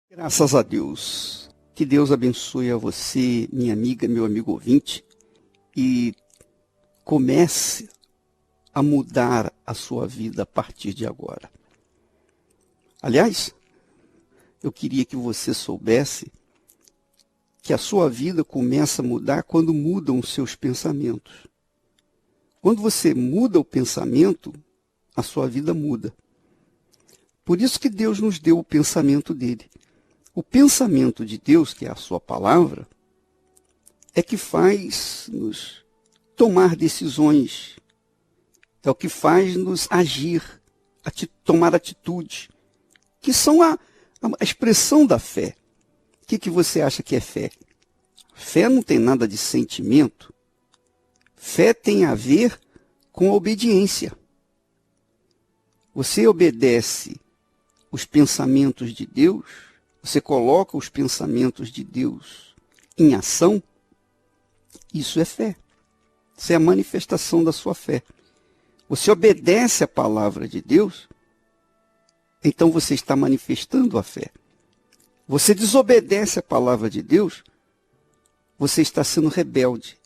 Graças a Deus. Que Deus abençoe a você, minha amiga, meu amigo ouvinte, e comece a mudar a sua vida a partir de agora. Aliás, eu queria que você soubesse que a sua vida começa a mudar quando mudam os seus pensamentos. Quando você muda o pensamento, a sua vida muda. Por isso que Deus nos deu o pensamento dele. O pensamento de Deus, que é a sua palavra, é que faz nos tomar decisões, é o que faz nos agir, tomar atitude, que são a expressão da fé. O que você acha que é fé? Fé não tem nada de sentimento. Fé tem a ver com a obediência. Você obedece os pensamentos de Deus, você coloca os pensamentos de Deus em ação, isso é fé. Isso é a manifestação da sua fé. Você obedece a palavra de Deus, então você está manifestando a fé. Você desobedece a palavra de Deus, você está sendo rebelde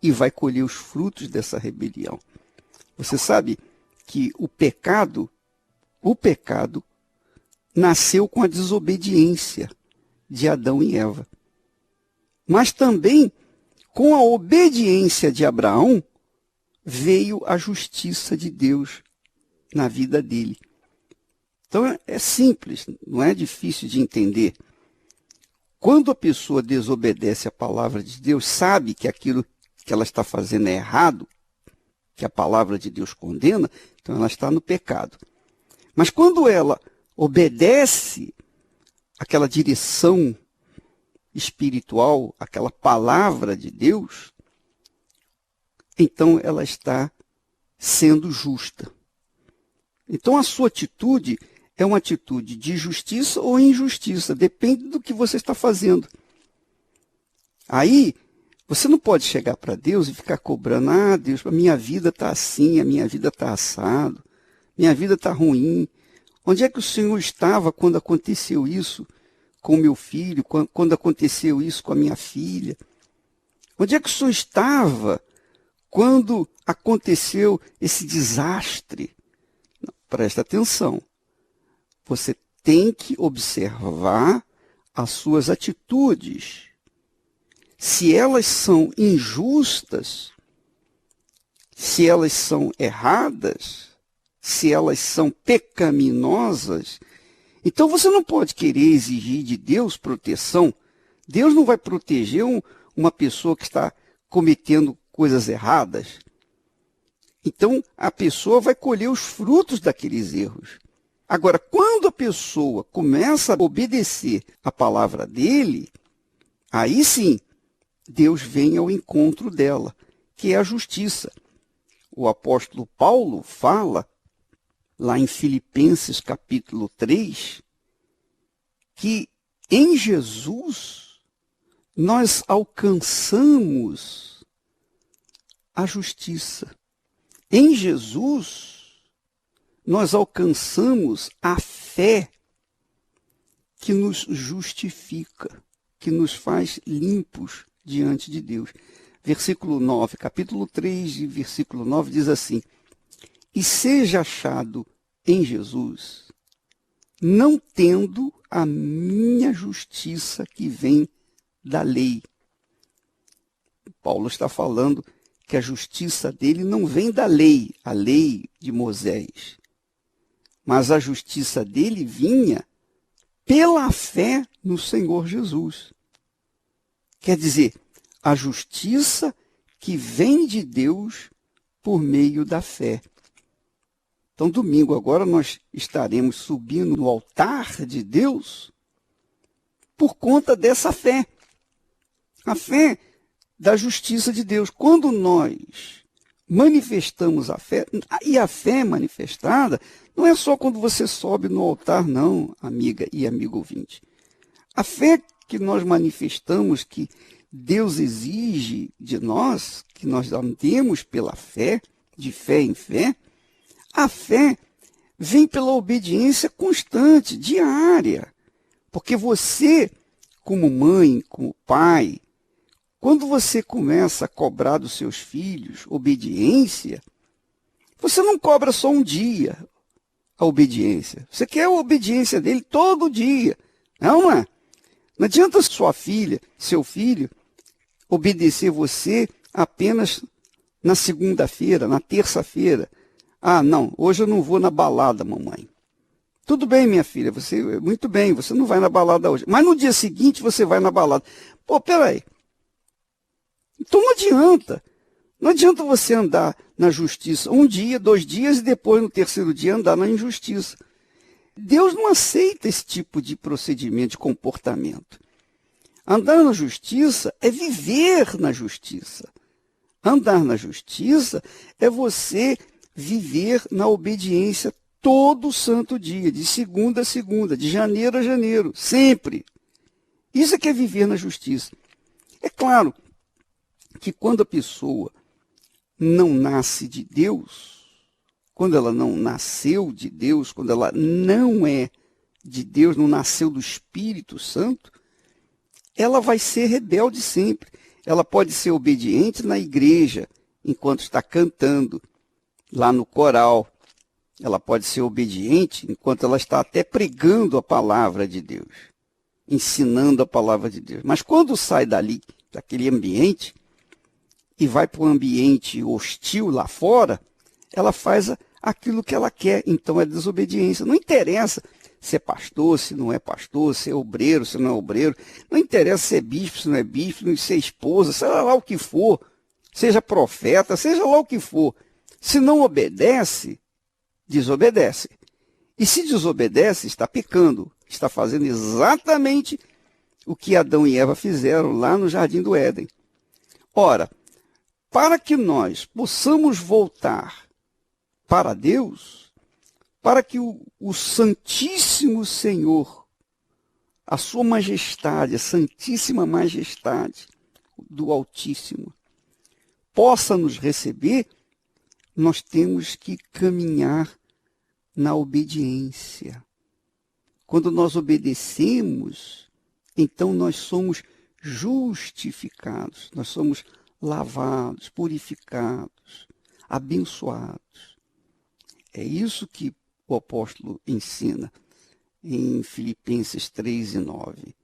e vai colher os frutos dessa rebelião. Você sabe que o pecado nasceu com a desobediência de Adão e Eva. Mas também, com a obediência de Abraão, veio a justiça de Deus na vida dele. Então é simples, não é difícil de entender. Quando a pessoa desobedece a palavra de Deus, sabe que aquilo que ela está fazendo é errado, que a palavra de Deus condena, então ela está no pecado. Mas quando ela obedece aquela direção espiritual, aquela palavra de Deus, então ela está sendo justa. Então a sua atitude é uma atitude de justiça ou injustiça, depende do que você está fazendo. Aí, você não pode chegar para Deus e ficar cobrando, Deus, a minha vida está assim, a minha vida está assado, minha vida está ruim. Onde é que o Senhor estava quando aconteceu isso com o meu filho, quando aconteceu isso com a minha filha? Onde é que o Senhor estava quando aconteceu esse desastre? Não, presta atenção. Você tem que observar as suas atitudes. Se elas são injustas, se elas são erradas, se elas são pecaminosas, então você não pode querer exigir de Deus proteção. Deus não vai proteger uma pessoa que está cometendo coisas erradas. Então a pessoa vai colher os frutos daqueles erros. Agora, quando a pessoa começa a obedecer a palavra dele, aí sim, Deus vem ao encontro dela, que é a justiça. O apóstolo Paulo fala, lá em Filipenses capítulo 3, que em Jesus nós alcançamos a justiça. Em Jesus nós alcançamos a fé que nos justifica, que nos faz limpos diante de Deus. Versículo 9, capítulo 3, versículo 9 diz assim: e seja achado em Jesus, não tendo a minha justiça que vem da lei. Paulo está falando que a justiça dele não vem da lei, a lei de Moisés, mas a justiça dele vinha pela fé no Senhor Jesus. Quer dizer, a justiça que vem de Deus por meio da fé. Então, domingo agora nós estaremos subindo no altar de Deus por conta dessa fé. A fé da justiça de Deus. Quando nós manifestamos a fé, e a fé manifestada não é só quando você sobe no altar, não, amiga e amigo ouvinte. A fé que nós manifestamos, que Deus exige de nós, que nós andemos pela fé, de fé em fé, a fé vem pela obediência constante, diária. Porque você, como mãe, como pai, quando você começa a cobrar dos seus filhos obediência, você não cobra só um dia a obediência. Você quer a obediência dele todo dia. Não é? Não adianta sua filha, seu filho, obedecer você apenas na segunda-feira, na terça-feira. Ah, não, hoje eu não vou na balada, mamãe. Tudo bem, minha filha, muito bem, você não vai na balada hoje. Mas no dia seguinte você vai na balada. Pô, peraí. Então não adianta. Não adianta você andar na justiça um dia, 2 dias e depois no terceiro dia andar na injustiça. Deus não aceita esse tipo de procedimento, de comportamento. Andar na justiça é viver na justiça. Andar na justiça é você viver na obediência todo santo dia, de segunda a segunda, de janeiro a janeiro, sempre. Isso é que é viver na justiça. É claro que quando a pessoa não nasce de Deus, quando ela não nasceu de Deus, quando ela não é de Deus, não nasceu do Espírito Santo, ela vai ser rebelde sempre. Ela pode ser obediente na igreja, enquanto está cantando, lá no coral. Ela pode ser obediente enquanto ela está até pregando a palavra de Deus, ensinando a palavra de Deus. Mas quando sai dali, daquele ambiente, e vai para um ambiente hostil lá fora, ela faz aquilo que ela quer. Então é desobediência. Não interessa se é pastor, se não é pastor, se é obreiro, se não é obreiro. Não interessa se é bispo, se não é bispo, se é esposa, seja lá o que for. Seja profeta, seja lá o que for. Se não obedece, desobedece. E se desobedece, está pecando. Está fazendo exatamente o que Adão e Eva fizeram lá no Jardim do Éden. Ora, para que nós possamos voltar para Deus, para que o Santíssimo Senhor, a sua majestade, a Santíssima Majestade do Altíssimo, possa nos receber, nós temos que caminhar na obediência. Quando nós obedecemos, então nós somos justificados, nós somos lavados, purificados, abençoados. É isso que o apóstolo ensina em Filipenses 3:9,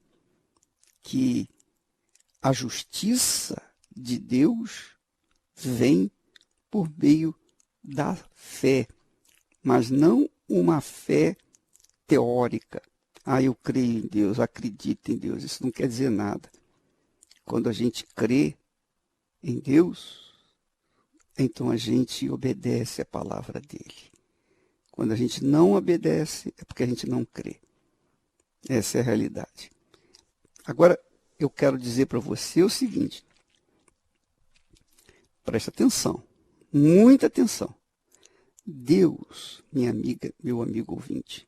que a justiça de Deus vem por meio da fé, mas não uma fé teórica. Ah, eu creio em Deus, acredito em Deus. Isso não quer dizer nada. Quando a gente crê em Deus, então a gente obedece a palavra dele. Quando a gente não obedece, é porque a gente não crê. Essa é a realidade. Agora, eu quero dizer para você o seguinte. Presta atenção, muita atenção. Deus, minha amiga, meu amigo ouvinte,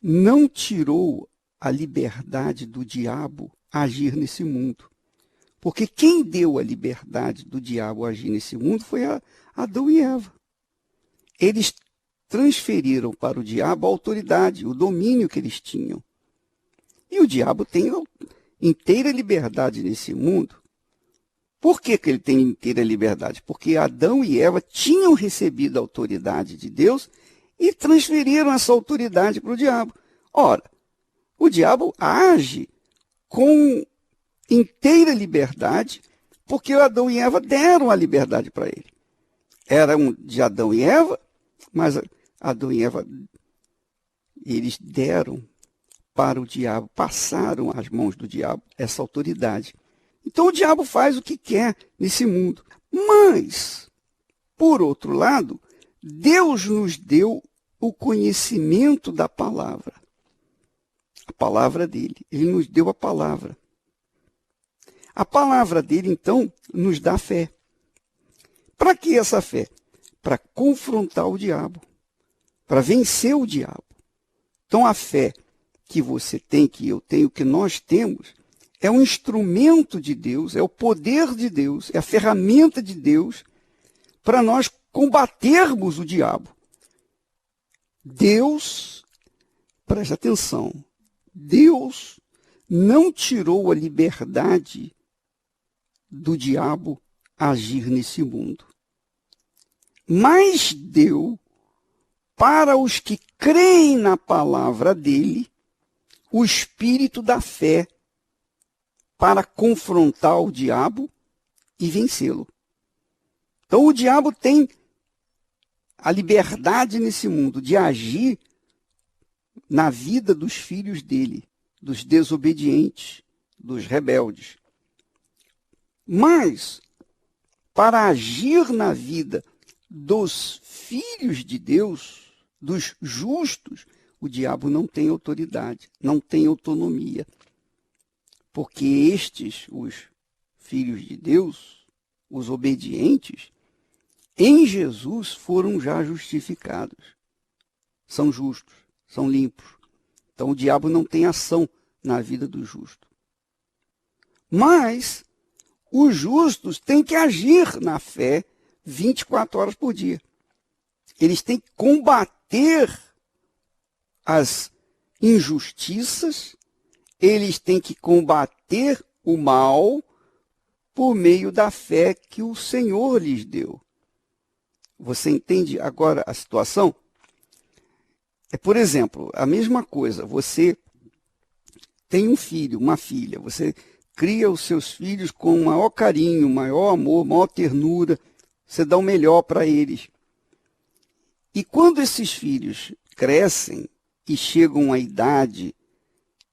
não tirou a liberdade do diabo a agir nesse mundo. Porque quem deu a liberdade do diabo a agir nesse mundo foi Adão e Eva. Eles transferiram para o diabo a autoridade, o domínio que eles tinham. E o diabo tem inteira liberdade nesse mundo. Por que ele tem inteira liberdade? Porque Adão e Eva tinham recebido a autoridade de Deus e transferiram essa autoridade para o diabo. Ora, o diabo age com inteira liberdade, porque Adão e Eva deram a liberdade para ele. Era de Adão e Eva, mas Adão e Eva, eles deram para o diabo, passaram às mãos do diabo essa autoridade. Então o diabo faz o que quer nesse mundo. Mas, por outro lado, Deus nos deu o conhecimento da palavra. A palavra dele. Ele nos deu a palavra. A palavra dele, então, nos dá fé. Para que essa fé? Para confrontar o diabo. Para vencer o diabo. Então, a fé que você tem, que eu tenho, que nós temos, é um instrumento de Deus, é o poder de Deus, é a ferramenta de Deus para nós combatermos o diabo. Deus, preste atenção, Deus não tirou a liberdade do diabo agir nesse mundo, mas deu para os que creem na palavra dele o espírito da fé para confrontar o diabo e vencê-lo. Então o diabo tem a liberdade nesse mundo de agir na vida dos filhos dele, dos desobedientes, dos rebeldes. Mas, para agir na vida dos filhos de Deus, dos justos, o diabo não tem autoridade, não tem autonomia. Porque estes, os filhos de Deus, os obedientes, em Jesus foram já justificados. São justos, são limpos. Então o diabo não tem ação na vida do justo. Mas os justos têm que agir na fé 24 horas por dia. Eles têm que combater as injustiças, eles têm que combater o mal por meio da fé que o Senhor lhes deu. Você entende agora a situação? Por exemplo, a mesma coisa, você tem um filho, uma filha, você cria os seus filhos com o maior carinho, maior amor, maior ternura, você dá o melhor para eles. E quando esses filhos crescem e chegam à idade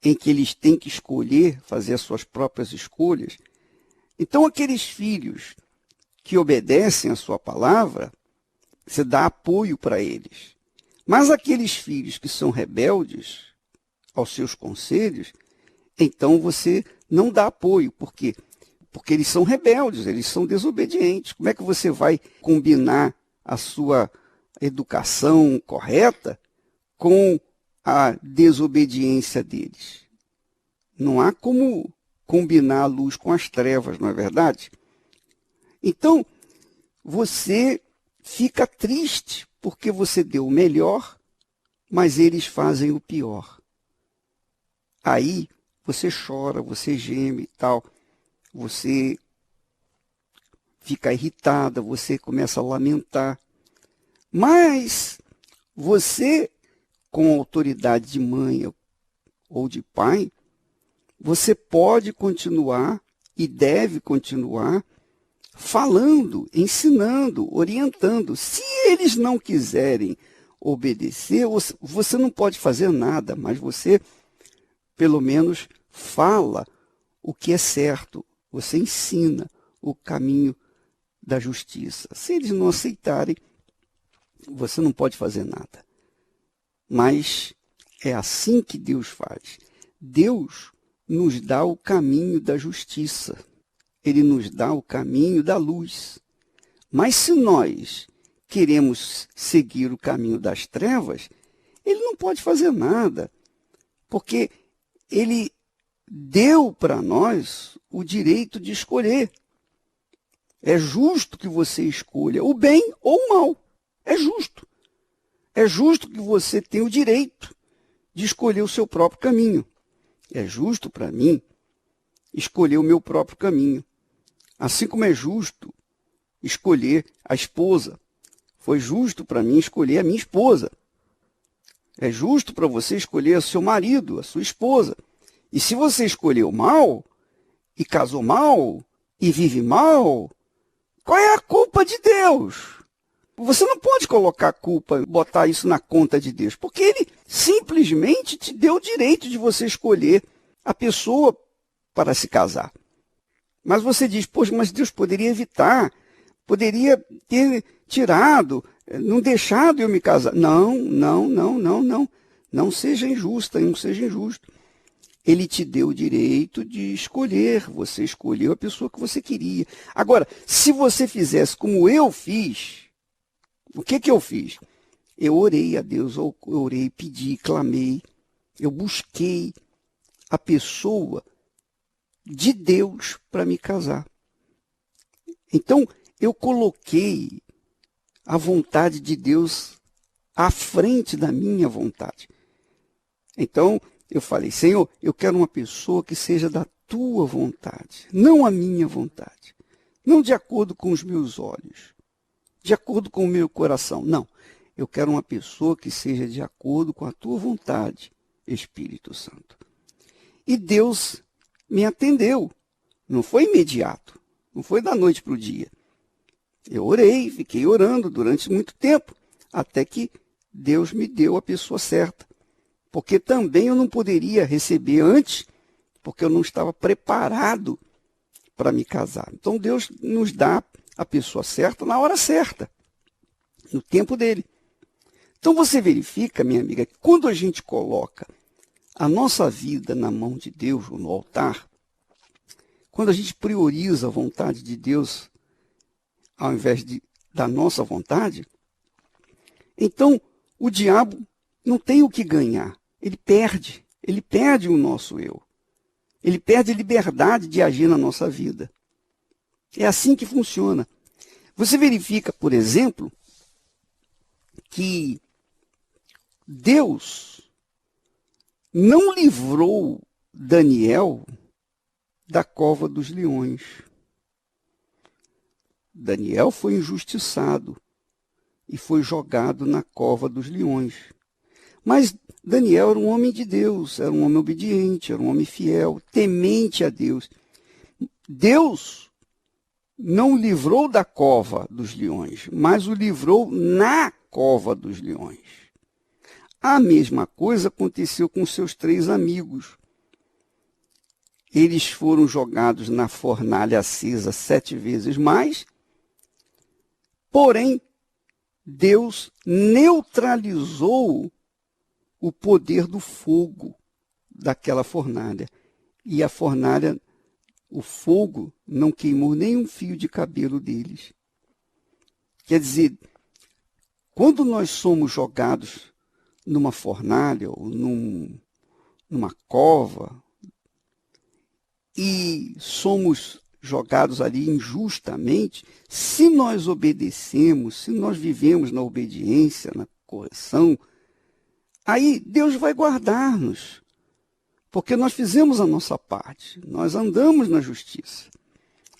em que eles têm que escolher, fazer as suas próprias escolhas, então aqueles filhos que obedecem a sua palavra, você dá apoio para eles. Mas aqueles filhos que são rebeldes aos seus conselhos, então você não dá apoio. Por quê? Porque eles são rebeldes, eles são desobedientes. Como é que você vai combinar a sua educação correta com a desobediência deles? Não há como combinar a luz com as trevas, não é verdade? Então, você fica triste porque você deu o melhor, mas eles fazem o pior. Aí você chora, você geme e tal, você fica irritada, você começa a lamentar. Mas você, com autoridade de mãe ou de pai, você pode continuar e deve continuar falando, ensinando, orientando. Se eles não quiserem obedecer, você não pode fazer nada, mas você, pelo menos, fala o que é certo. Você ensina o caminho da justiça. Se eles não aceitarem, você não pode fazer nada. Mas é assim que Deus faz. Deus nos dá o caminho da justiça. Ele nos dá o caminho da luz. Mas se nós queremos seguir o caminho das trevas, ele não pode fazer nada, porque ele deu para nós o direito de escolher. É justo que você escolha o bem ou o mal. É justo. É justo que você tenha o direito de escolher o seu próprio caminho. É justo para mim escolher o meu próprio caminho. Assim como é justo escolher a esposa. Foi justo para mim escolher a minha esposa. É justo para você escolher o seu marido, a sua esposa. E se você escolheu mal, e casou mal, e vive mal, qual é a culpa de Deus? Você não pode colocar a culpa, botar isso na conta de Deus, porque ele simplesmente te deu o direito de você escolher a pessoa para se casar. Mas você diz, poxa, mas Deus poderia evitar, poderia ter tirado, não deixado eu me casar. Não. Não seja injusta, não seja injusto. Ele te deu o direito de escolher, você escolheu a pessoa que você queria. Agora, se você fizesse como eu fiz, o que eu fiz? Eu orei a Deus, eu orei, pedi, clamei, eu busquei a pessoa de Deus para me casar. Então, eu coloquei a vontade de Deus à frente da minha vontade. Então, Eu falei, Senhor, eu quero uma pessoa que seja da tua vontade, não a minha vontade. Não de acordo com os meus olhos, de acordo com o meu coração. Não, eu quero uma pessoa que seja de acordo com a tua vontade, Espírito Santo. E Deus me atendeu. Não foi imediato, não foi da noite para o dia. Eu orei, fiquei orando durante muito tempo, até que Deus me deu a pessoa certa. Porque também eu não poderia receber antes, porque eu não estava preparado para me casar. Então Deus nos dá a pessoa certa na hora certa, no tempo dele. Então você verifica, minha amiga, que quando a gente coloca a nossa vida na mão de Deus, no altar, quando a gente prioriza a vontade de Deus ao invés da nossa vontade, então o diabo não tem o que ganhar. Ele perde o nosso eu. Ele perde a liberdade de agir na nossa vida. É assim que funciona. Você verifica, por exemplo, que Deus não livrou Daniel da cova dos leões. Daniel foi injustiçado e foi jogado na cova dos leões. Mas Daniel era um homem de Deus, era um homem obediente, era um homem fiel, temente a Deus. Deus não o livrou da cova dos leões, mas o livrou na cova dos leões. A mesma coisa aconteceu com seus 3 amigos. Eles foram jogados na fornalha acesa 7 vezes mais, porém, Deus neutralizou o poder do fogo daquela fornalha. E a fornalha, o fogo, não queimou nem um fio de cabelo deles. Quer dizer, quando nós somos jogados numa fornalha ou numa cova e somos jogados ali injustamente, se nós obedecemos, se nós vivemos na obediência, na correção, aí Deus vai guardar-nos, porque nós fizemos a nossa parte, nós andamos na justiça.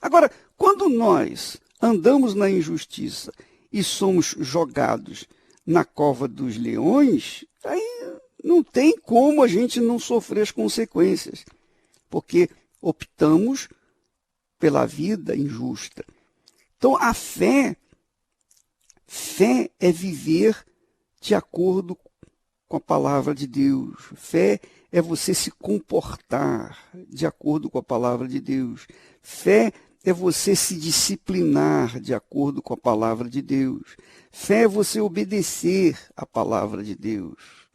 Agora, quando nós andamos na injustiça e somos jogados na cova dos leões, aí não tem como a gente não sofrer as consequências, porque optamos pela vida injusta. Então, a fé é viver de acordo com a palavra de Deus. Fé é você se comportar de acordo com a palavra de Deus. Fé é você se disciplinar de acordo com a palavra de Deus. Fé é você obedecer a palavra de Deus.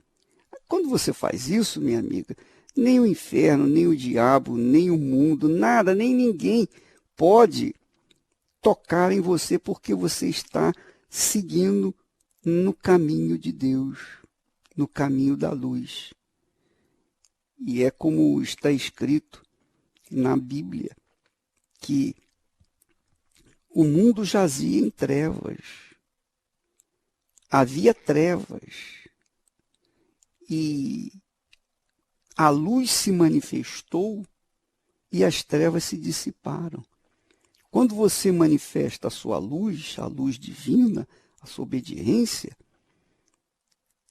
Quando você faz isso, minha amiga, nem o inferno, nem o diabo, nem o mundo, nada, nem ninguém pode tocar em você porque você está seguindo no caminho de Deus, no caminho da luz. E é como está escrito na Bíblia, que o mundo jazia em trevas. Havia trevas. E a luz se manifestou e as trevas se dissiparam. Quando você manifesta a luz divina, a sua obediência,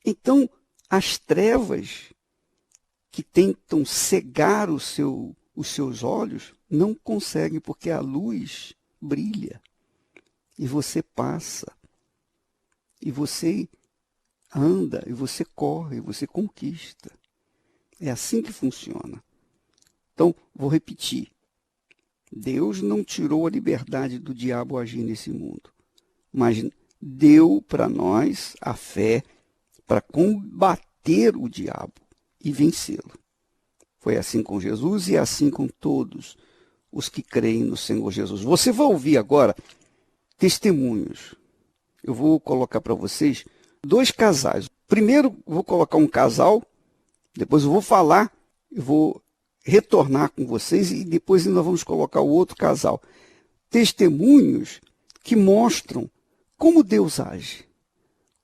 então as trevas que tentam cegar os seus olhos não conseguem, porque a luz brilha e você passa, e você anda, e você corre, e você conquista. É assim que funciona. Então, vou repetir. Deus não tirou a liberdade do diabo agir nesse mundo, mas deu para nós a fé para combater o diabo e vencê-lo. Foi assim com Jesus e é assim com todos os que creem no Senhor Jesus. Você vai ouvir agora testemunhos. Eu vou colocar para vocês 2 casais. Primeiro, vou colocar um casal, depois eu vou falar, eu vou retornar com vocês e depois ainda vamos colocar o outro casal. Testemunhos que mostram como Deus age,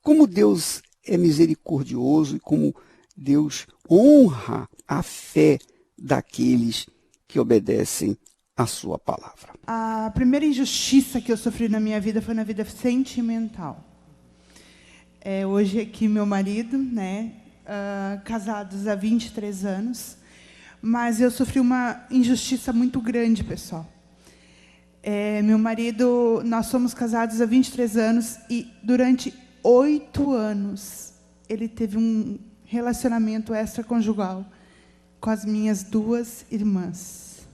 como Deus é misericordioso e como Deus honra a fé daqueles que obedecem a sua palavra. A primeira injustiça que eu sofri na minha vida foi na vida sentimental. Hoje aqui meu marido, né, casados há 23 anos, mas eu sofri uma injustiça muito grande, pessoal. Meu marido, nós somos casados há 23 anos e durante 8 anos ele teve um relacionamento extraconjugal com as minhas 2 irmãs.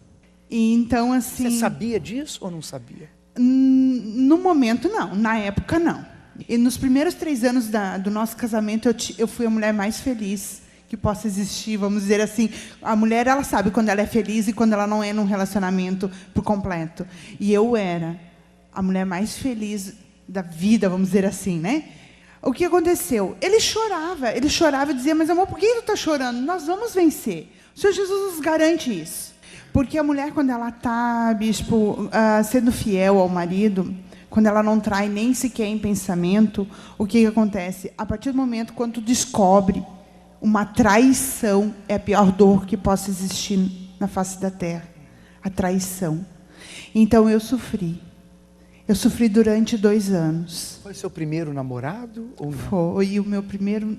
E então, assim... Você sabia disso ou não sabia? No momento, não. Na época, não. E nos primeiros 3 anos do nosso casamento, eu fui a mulher mais feliz que possa existir, vamos dizer assim. A mulher, ela sabe quando ela é feliz e quando ela não é num relacionamento por completo. E eu era a mulher mais feliz da vida, vamos dizer assim, né? O que aconteceu? Ele chorava e dizia, mas amor, por que tu está chorando? Nós vamos vencer. O Senhor Jesus nos garante isso. Porque a mulher, quando ela está, bispo, sendo fiel ao marido, quando ela não trai nem sequer em pensamento, o que acontece? A partir do momento quando tu descobre uma traição, é a pior dor que possa existir na face da terra. A traição. Então eu sofri. Eu sofri durante 2 anos. Foi seu primeiro namorado ou não? Foi o meu primeiro,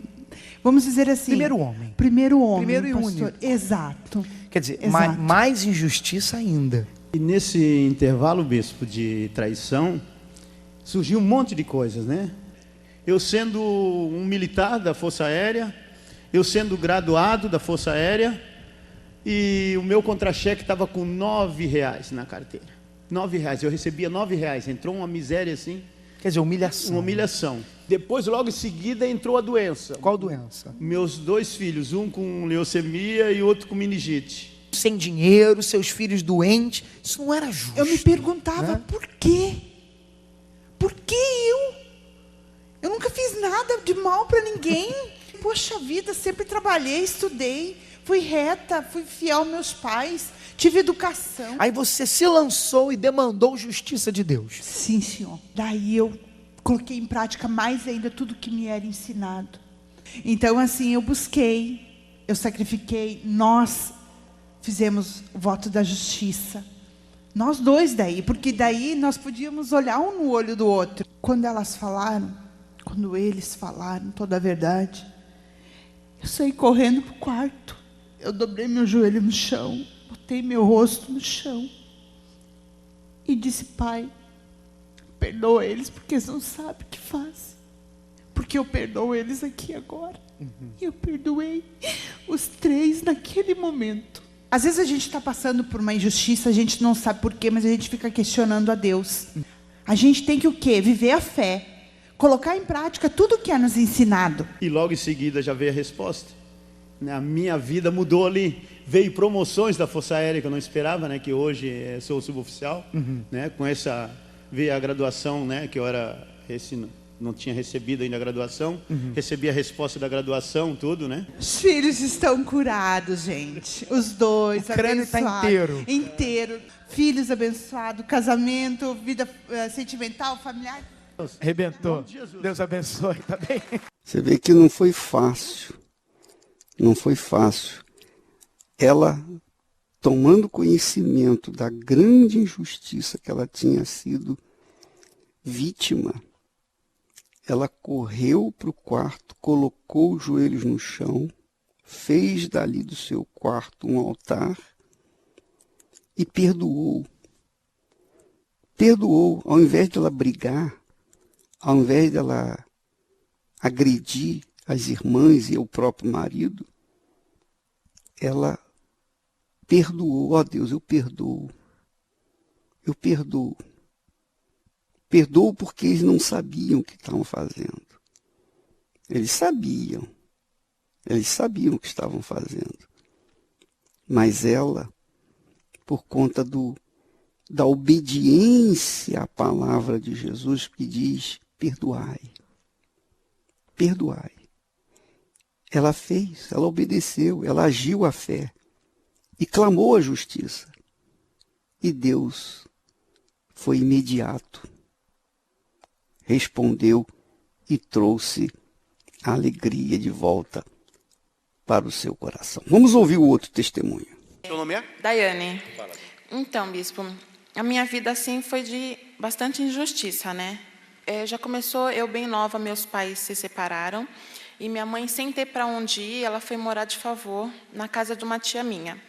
vamos dizer assim... Primeiro homem. Primeiro homem, primeiro e pastor. único. Exato. Quer dizer, Exato. mais injustiça ainda. E nesse intervalo, bispo, de traição, surgiu um monte de coisas, né? Eu sendo um militar da Força Aérea, eu sendo graduado da Força Aérea, e o meu contra-cheque estava com R$9 na carteira. R$9, eu recebia R$9, entrou uma miséria assim. Quer dizer, humilhação. Uma humilhação. Depois, logo em seguida, entrou a doença. Qual doença? Meus 2 filhos, um com leucemia e outro com meningite. Sem dinheiro, seus filhos doentes. Isso não era justo. Eu me perguntava, né? por quê? Por que eu? Eu nunca fiz nada de mal para ninguém. Poxa vida, sempre trabalhei, estudei, fui reta, fui fiel aos meus pais, tive educação. Aí você se lançou e demandou justiça de Deus. Sim, senhor. Daí eu coloquei em prática mais ainda tudo que me era ensinado. Então, assim, eu busquei, eu sacrifiquei, nós fizemos o voto da justiça. Nós 2 daí, porque daí nós podíamos olhar um no olho do outro. Quando eles falaram toda a verdade, eu saí correndo para o quarto. Eu dobrei meu joelho no chão, botei meu rosto no chão e disse, Pai, perdoa eles porque eles não sabem o que fazem. Porque eu perdoo eles aqui agora. E eu perdoei os 3 naquele momento. Às vezes a gente está passando por uma injustiça, a gente não sabe por quê, mas a gente fica questionando a Deus. A gente tem que o quê? Viver a fé. Colocar em prática tudo o que é nos ensinado. E logo em seguida já veio a resposta. A minha vida mudou ali. Veio promoções da Força Aérea que eu não esperava, né? Que hoje sou suboficial. Né? Com essa veio a graduação, né? Que eu era não tinha recebido ainda a graduação. Recebi a resposta da graduação, tudo, né? Os filhos estão curados, gente. Os 2, O crânio está abençoados. inteiro. Inteiro. Filhos abençoados, casamento, vida sentimental, familiar. Arrebentou. Deus abençoe, tá bem? Você vê que não foi fácil. Não foi fácil. Ela, tomando conhecimento da grande injustiça que ela tinha sido vítima, ela correu para o quarto, colocou os joelhos no chão, fez dali do seu quarto um altar e perdoou. Perdoou, ao invés de ela brigar, ao invés de ela agredir as irmãs e o próprio marido, ela perdoou. Ó Deus, eu perdoo. Eu perdoo. Perdoo porque eles não sabiam o que estavam fazendo. Eles sabiam o que estavam fazendo. Mas ela, por conta da obediência à palavra de Jesus, que diz, perdoai. Perdoai. Ela fez, ela obedeceu, ela agiu à fé e clamou a justiça. E Deus foi imediato, respondeu e trouxe a alegria de volta para o seu coração. Vamos ouvir o outro testemunho. Seu nome é? Daiane. Então, bispo, a minha vida assim foi de bastante injustiça, né? Já começou eu bem nova, meus pais se separaram e minha mãe, sem ter para onde ir, ela foi morar de favor na casa de uma tia minha.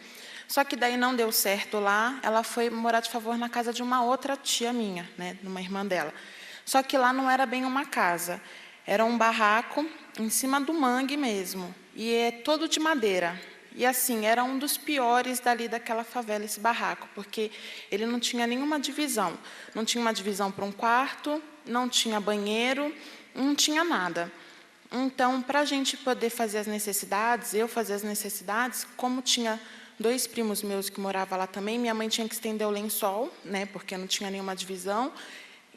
Só que daí não deu certo lá, ela foi morar de favor na casa de uma outra tia minha, né, de uma irmã dela. Só que lá não era bem uma casa, era um barraco em cima do mangue mesmo, e é todo de madeira. E assim, era um dos piores dali daquela favela, esse barraco, porque ele não tinha nenhuma divisão. Não tinha uma divisão para um quarto, não tinha banheiro, não tinha nada. Então, para a gente poder fazer as necessidades, eu fazer as necessidades, como tinha 2 primos meus que moravam lá também, minha mãe tinha que estender o lençol, né, porque não tinha nenhuma divisão,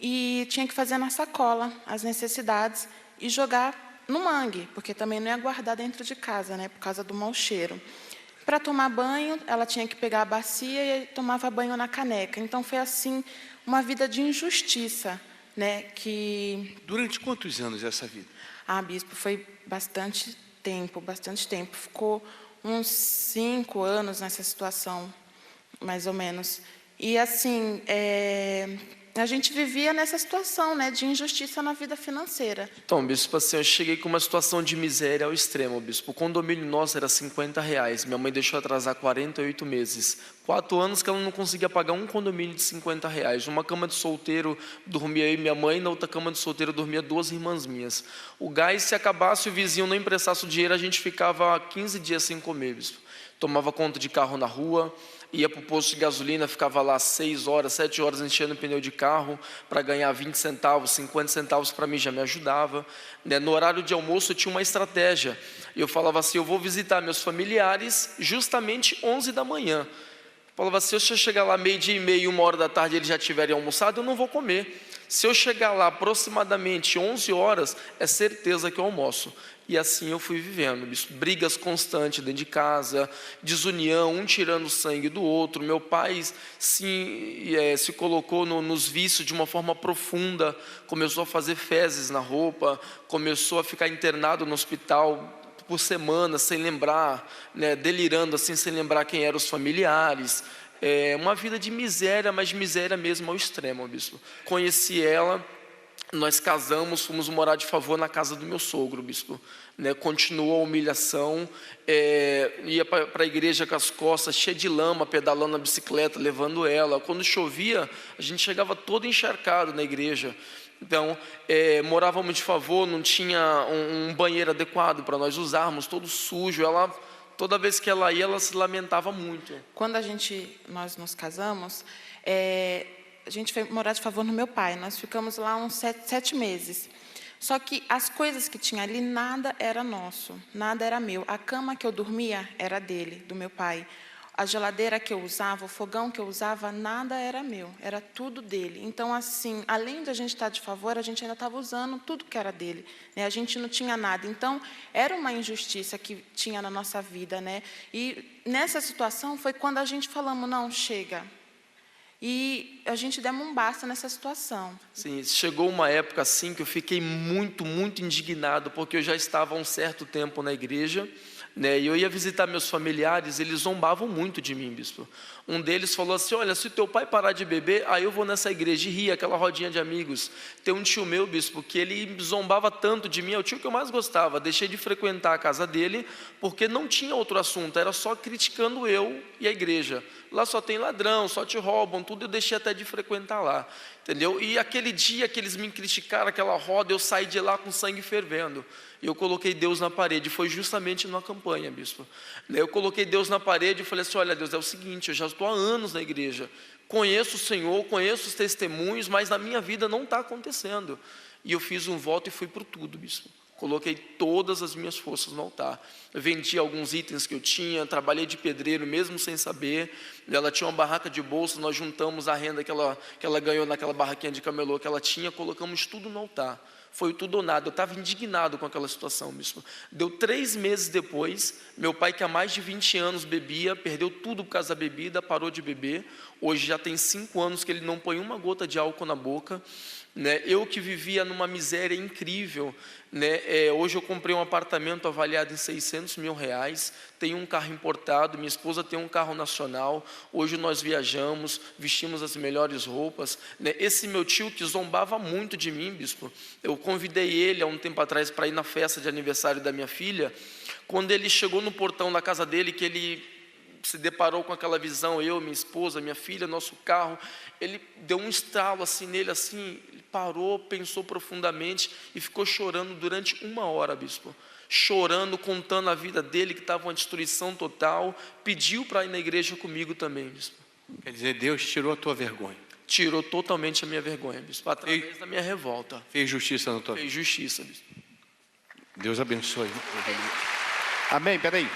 e tinha que fazer na sacola as necessidades e jogar no mangue, porque também não ia guardar dentro de casa, né, por causa do mau cheiro. Para tomar banho, ela tinha que pegar a bacia e tomava banho na caneca. Então, foi assim, uma vida de injustiça, né, que... Durante quantos anos essa vida? Ah, bispo, foi bastante tempo, bastante tempo. Ficou uns 5 anos nessa situação, mais ou menos. E, assim, a gente vivia nessa situação, né, de injustiça na vida financeira. Então, bispo, assim, eu cheguei com uma situação de miséria ao extremo, bispo. O condomínio nosso era R$50. Minha mãe deixou atrasar 48 meses. 4 anos que ela não conseguia pagar um condomínio de R$50. Numa cama de solteiro dormia eu e minha mãe, na outra cama de solteiro dormia 2 irmãs minhas. O gás, se acabasse, o vizinho não emprestasse o dinheiro, a gente ficava 15 dias sem comer, bispo. Tomava conta de carro na rua, ia para o posto de gasolina, ficava lá 6 horas, 7 horas enchendo o pneu de carro para ganhar 20 centavos, 50 centavos para mim já me ajudava. No horário de almoço eu tinha uma estratégia. Eu falava assim, eu vou visitar meus familiares justamente 11 da manhã. Eu falava assim, se eu chegar lá 12:30, 1 da tarde eles já tiverem almoçado, eu não vou comer. Se eu chegar lá aproximadamente 11 horas, é certeza que eu almoço. E assim eu fui vivendo, brigas constantes dentro de casa, desunião, um tirando o sangue do outro. Meu pai se colocou nos vícios de uma forma profunda, começou a fazer fezes na roupa, começou a ficar internado no hospital por semanas, sem lembrar, né, delirando assim, sem lembrar quem eram os familiares. Uma vida de miséria, mas de miséria mesmo ao extremo, bispo. Conheci ela, nós casamos, fomos morar de favor na casa do meu sogro, bispo. Continuou a humilhação, ia para a igreja com as costas cheias de lama, pedalando a bicicleta, levando ela. Quando chovia, a gente chegava todo encharcado na igreja. Então, morávamos de favor, não tinha um banheiro adequado para nós usarmos, todo sujo. Toda vez que ela ia, ela se lamentava muito. Quando nós nos casamos, a gente foi morar de favor no meu pai. Nós ficamos lá uns 7 meses. Só que as coisas que tinha ali, nada era nosso, nada era meu. A cama que eu dormia era dele, do meu pai. A geladeira que eu usava, o fogão que eu usava, nada era meu, era tudo dele. Então, assim, além de a gente estar de favor, a gente ainda estava usando tudo que era dele, né? A gente não tinha nada. Então, era uma injustiça que tinha na nossa vida, né? E nessa situação foi quando a gente falamos, não, chega. E a gente deu um basta nessa situação. Sim, chegou uma época assim que eu fiquei muito, muito indignado, porque eu já estava há um certo tempo na igreja, né, e eu ia visitar meus familiares, eles zombavam muito de mim, bispo. Um deles falou assim, olha, se o teu pai parar de beber, aí eu vou nessa igreja e rir, aquela rodinha de amigos. Tem um tio meu, bispo, que ele zombava tanto de mim, é o tio que eu mais gostava. Deixei de frequentar a casa dele, porque não tinha outro assunto, era só criticando eu e a igreja. Lá só tem ladrão, só te roubam, tudo, eu deixei até de frequentar lá, entendeu? E aquele dia que eles me criticaram, aquela roda, eu saí de lá com sangue fervendo. E eu coloquei Deus na parede, foi justamente numa campanha, bispo. Eu coloquei Deus na parede e falei assim, olha Deus, é o seguinte, eu já estou há anos na igreja, conheço o Senhor, conheço os testemunhos, mas na minha vida não está acontecendo. E eu fiz um voto e fui por tudo, bispo. Coloquei todas as minhas forças no altar. Eu vendi alguns itens que eu tinha, trabalhei de pedreiro mesmo sem saber. Ela tinha uma barraca de bolsa, nós juntamos a renda que ela ganhou naquela barraquinha de camelô que ela tinha, colocamos tudo no altar. Foi tudo ou nada, eu estava indignado com aquela situação, bispo. Deu 3 meses depois, meu pai, que há mais de 20 anos bebia, perdeu tudo por causa da bebida, parou de beber. Hoje já tem 5 anos que ele não põe uma gota de álcool na boca. né? Eu que vivia numa miséria incrível, né? Hoje eu comprei um apartamento avaliado em R$600 mil, tenho um carro importado, minha esposa tem um carro nacional, hoje nós viajamos, vestimos as melhores roupas, né? Esse meu tio que zombava muito de mim, bispo, eu convidei ele há um tempo atrás para ir na festa de aniversário da minha filha. Quando ele chegou no portão da casa dele, que ele se deparou com aquela visão, eu, minha esposa, minha filha, nosso carro, ele deu um estalo assim nele, assim, ele parou, pensou profundamente e ficou chorando durante 1 hora, bispo. Chorando, contando a vida dele, que estava uma destruição total, pediu para ir na igreja comigo também, bispo. Quer dizer, Deus tirou a tua vergonha. Tirou totalmente a minha vergonha, bispo, através da minha revolta. Fez justiça na tua vida. Fez justiça, bispo. Deus abençoe. Amém, peraí.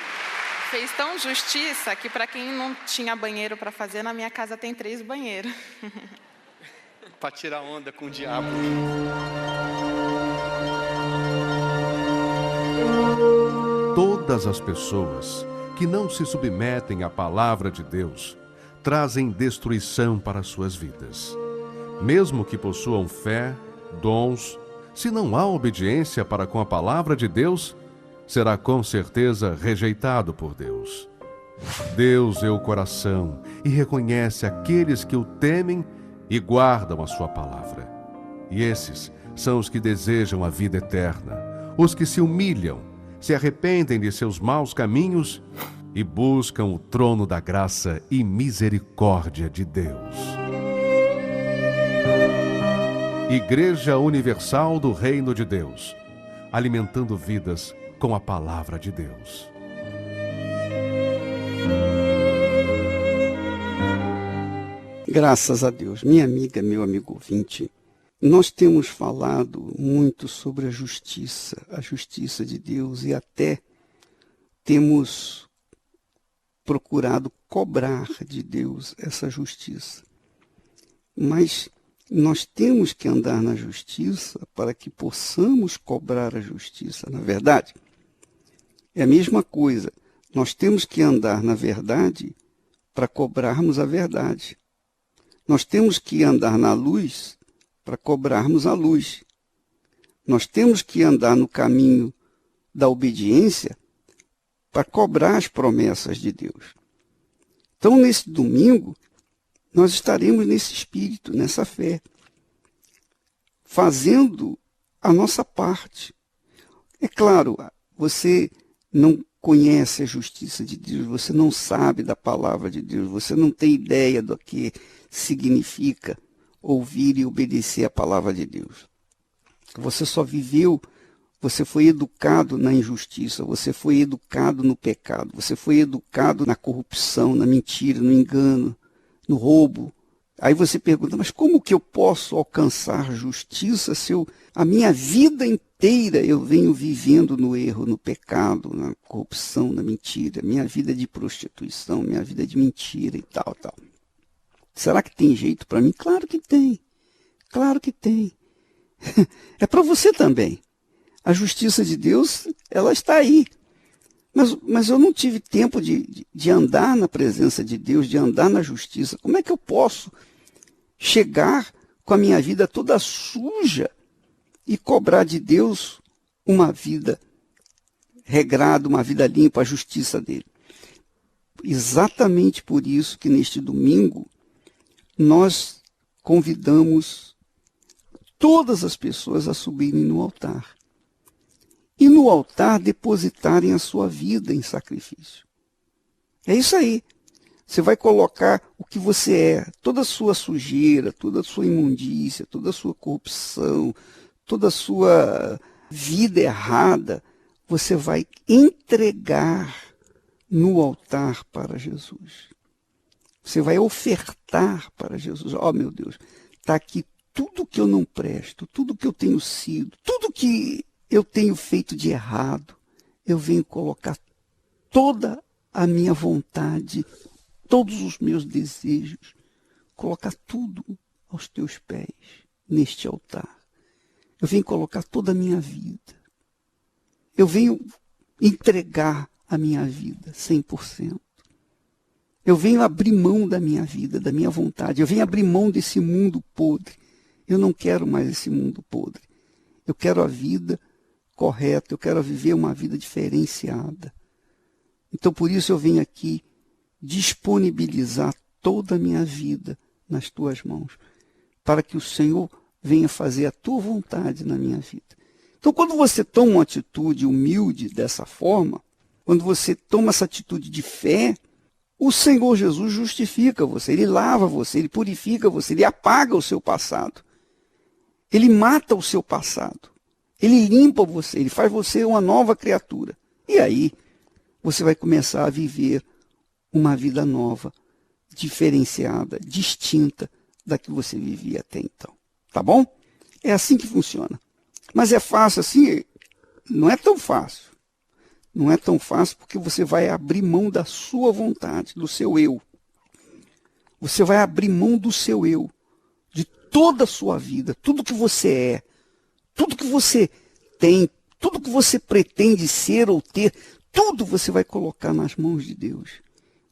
Fez tão justiça que para quem não tinha banheiro para fazer, na minha casa tem 3 banheiros. Para tirar onda com o diabo. Todas as pessoas que não se submetem à palavra de Deus trazem destruição para suas vidas. Mesmo que possuam fé, dons, se não há obediência para com a palavra de Deus, será com certeza rejeitado por Deus. Deus vê o coração e reconhece aqueles que o temem e guardam a sua palavra. E esses são os que desejam a vida eterna, os que se humilham, se arrependem de seus maus caminhos e buscam o trono da graça e misericórdia de Deus. Igreja Universal do Reino de Deus, alimentando vidas com a palavra de Deus. Graças a Deus. Minha amiga, meu amigo ouvinte, nós temos falado muito sobre a justiça de Deus, e até temos procurado cobrar de Deus essa justiça. Mas nós temos que andar na justiça para que possamos cobrar a justiça, na verdade. É a mesma coisa, nós temos que andar na verdade para cobrarmos a verdade. Nós temos que andar na luz para cobrarmos a luz. Nós temos que andar no caminho da obediência para cobrar as promessas de Deus. Então, nesse domingo, nós estaremos nesse espírito, nessa fé, fazendo a nossa parte. É claro, você não conhece a justiça de Deus, você não sabe da palavra de Deus, você não tem ideia do que significa ouvir e obedecer a palavra de Deus. Você só viveu, você foi educado na injustiça, você foi educado no pecado, você foi educado na corrupção, na mentira, no engano, no roubo. Aí você pergunta, mas como que eu posso alcançar justiça se a minha vida inteira eu venho vivendo no erro, no pecado, na corrupção, na mentira, minha vida de prostituição, minha vida de mentira e tal. Será que tem jeito para mim? Claro que tem. Claro que tem. É para você também. A justiça de Deus, ela está aí. Mas eu não tive tempo de andar na presença de Deus, de andar na justiça. Como é que eu posso chegar com a minha vida toda suja e cobrar de Deus uma vida regrada, uma vida limpa, a justiça dele? Exatamente por isso que neste domingo nós convidamos todas as pessoas a subirem no altar. E no altar depositarem a sua vida em sacrifício. É isso aí. Você vai colocar o que você é, toda a sua sujeira, toda a sua imundícia, toda a sua corrupção, toda a sua vida errada, você vai entregar no altar para Jesus. Você vai ofertar para Jesus. Oh, meu Deus, está aqui tudo que eu não presto, tudo que eu tenho sido, tudo que eu tenho feito de errado. Eu venho colocar toda a minha vontade, todos os meus desejos, colocar tudo aos teus pés, neste altar. Eu venho colocar toda a minha vida. Eu venho entregar a minha vida 100%. Eu venho abrir mão da minha vida, da minha vontade. Eu venho abrir mão desse mundo podre. Eu não quero mais esse mundo podre. Eu quero a vida correta, eu quero viver uma vida diferenciada. Então, por isso eu venho aqui disponibilizar toda a minha vida nas tuas mãos, para que o Senhor venha fazer a tua vontade na minha vida. Então, quando você toma uma atitude humilde dessa forma, quando você toma essa atitude de fé, o Senhor Jesus justifica você, Ele lava você, Ele purifica você, Ele apaga o seu passado. Ele mata o seu passado. Ele limpa você, Ele faz você uma nova criatura. E aí, você vai começar a viver uma vida nova, diferenciada, distinta da que você vivia até então. Tá bom? É assim que funciona. Mas é fácil assim? Não é tão fácil. Não é tão fácil porque você vai abrir mão da sua vontade, do seu eu. Você vai abrir mão do seu eu, de toda a sua vida, tudo que você é, tudo que você tem, tudo que você pretende ser ou ter, tudo você vai colocar nas mãos de Deus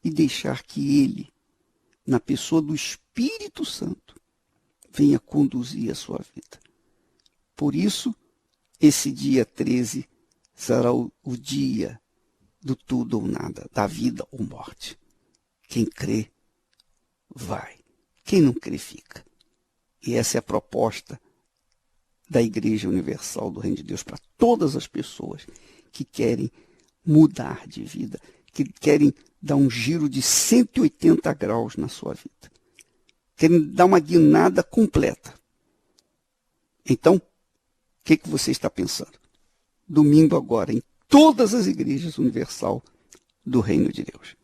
e deixar que Ele, na pessoa do Espírito Santo, venha conduzir a sua vida. Por isso, esse dia 13 será o dia do tudo ou nada, da vida ou morte. Quem crê, vai. Quem não crê, fica. E essa é a proposta da Igreja Universal do Reino de Deus para todas as pessoas que querem mudar de vida, que querem dar um giro de 180 graus na sua vida. Querem dar uma guinada completa. Então, o que você está pensando? Domingo agora, em todas as igrejas universal do Reino de Deus.